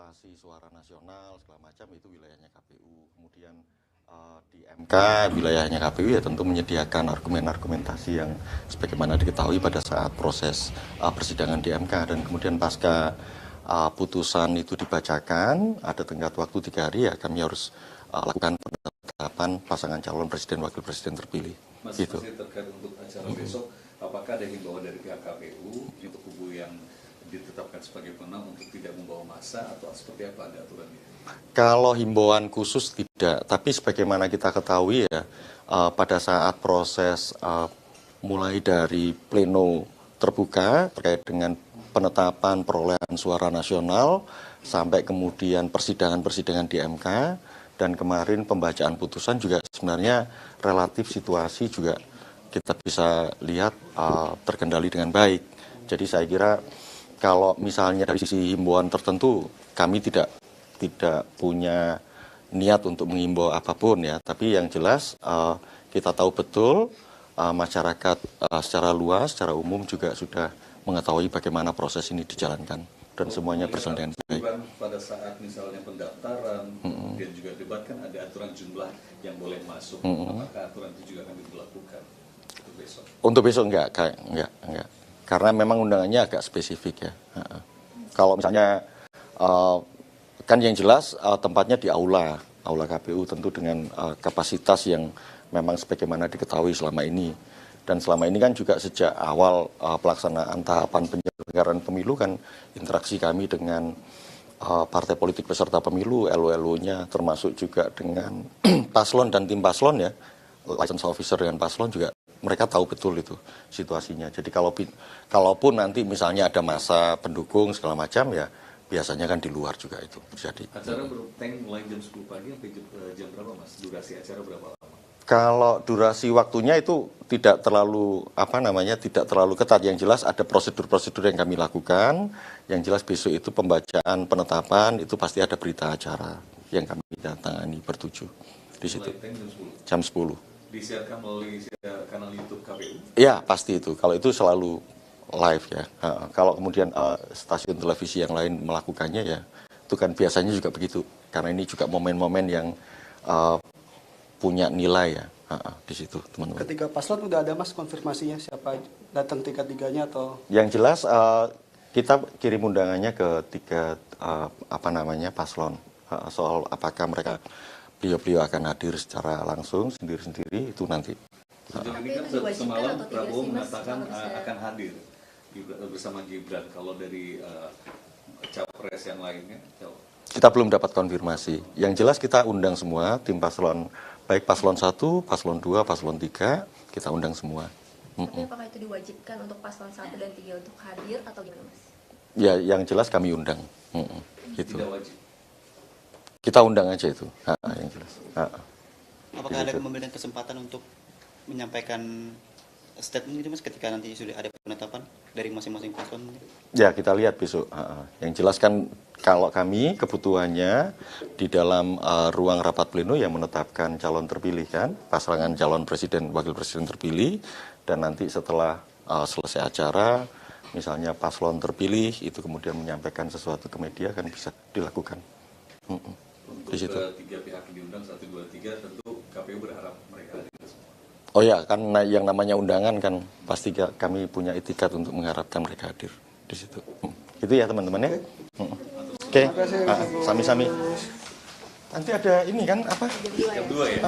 verifikasi suara nasional segala macam itu wilayahnya KPU. Kemudian di MK wilayahnya KPU ya tentu menyediakan argumentasi yang sebagaimana diketahui pada saat proses persidangan di MK, dan kemudian pasca putusan itu dibacakan ada tenggat waktu 3 hari ya kami harus lakukan penetapan pasangan calon presiden wakil presiden terpilih. Mas, gitu. masih terkait untuk acara besok, apakah ada himbauan dari pihak KPU untuk kubu yang ditetapkan sebagai pemenang untuk tidak membawa massa atau seperti apa ada aturannya? Kalau himbauan khusus tidak, tapi sebagaimana kita ketahui ya pada saat proses mulai dari pleno terbuka terkait dengan penetapan perolehan suara nasional sampai kemudian persidangan-persidangan di MK dan kemarin pembacaan putusan juga sebenarnya relatif situasi juga kita bisa lihat terkendali dengan baik. Jadi saya kira kalau misalnya dari sisi himbauan tertentu kami tidak punya niat untuk mengimbau apapun ya, tapi yang jelas kita tahu betul masyarakat secara luas, secara umum juga sudah mengetahui bagaimana proses ini dijalankan dan semuanya berjalan dengan baik. Pada saat misalnya pendaftaran dan juga debat kan ada aturan jumlah yang boleh masuk, apakah aturan itu juga akan diberlakukan untuk besok? Untuk besok enggak. Karena memang undangannya agak spesifik ya. Kalau misalnya kan yang jelas tempatnya di aula KPU tentu dengan kapasitas yang memang sebagaimana diketahui selama ini. Dan selama ini kan juga sejak awal pelaksanaan tahapan penyelenggaraan pemilu kan interaksi kami dengan partai politik peserta pemilu, LO-LO-nya termasuk juga dengan paslon dan tim paslon ya, license officer dengan paslon juga mereka tahu betul itu situasinya. Jadi kalaupun nanti misalnya ada masa pendukung segala macam ya biasanya kan di luar juga itu terjadi. Acara berteng mulai jam 10 pagi sampai jam berapa Mas? Durasi acara berapa lama? Kalau durasi waktunya itu tidak terlalu tidak terlalu ketat. Yang jelas ada prosedur-prosedur yang kami lakukan. Yang jelas besok itu pembacaan penetapan itu pasti ada berita acara yang kami tangani bertujuh di situ. Jam 10. Disiarkan melalui kanal YouTube KPU? Ya pasti itu. Kalau itu selalu live ya. Kalau kemudian stasiun televisi yang lain melakukannya ya itu kan biasanya juga begitu. Karena ini juga momen-momen yang punya nilai ya di situ teman-teman. Ketiga paslon udah ada Mas konfirmasinya siapa datang tingkat 3-nya atau? Yang jelas kita kirim undangannya ke 3 paslon soal apakah beliau akan hadir secara langsung sendiri-sendiri itu nanti. Sejauh ini kan semalam Prabowo mengatakan akan hadir bersama Gibran. Kalau dari capres yang lainnya? Kita belum dapat konfirmasi. Yang jelas kita undang semua tim paslon, baik paslon 1, paslon 2, paslon 3, kita undang semua. Tapi apakah itu diwajibkan untuk paslon 1 dan 3 untuk hadir atau gimana Mas? Ya yang jelas kami undang. Gitu. Tidak wajib. Kita undang aja itu, yang jelas. Apakah ada memberikan kesempatan untuk menyampaikan statement gitu Mas ketika nanti sudah ada penetapan dari masing-masing paslon? Ya kita lihat besok. Yang jelas kan kalau kami kebutuhannya di dalam ruang rapat pleno yang menetapkan calon terpilih kan, pasangan calon presiden wakil presiden terpilih, dan nanti setelah selesai acara misalnya paslon terpilih itu kemudian menyampaikan sesuatu ke media kan bisa dilakukan. Untuk Di situ. 3 pihak yang diundang 1, 2, 3 tentu KPU berharap mereka hadir semua. Oh ya, kan yang namanya undangan kan pasti kami punya itikat untuk mengharapkan mereka hadir di situ. Gitu ya teman-teman ya. Oke. Sami-sami. Nanti ada ini kan apa? Jam 2 ya?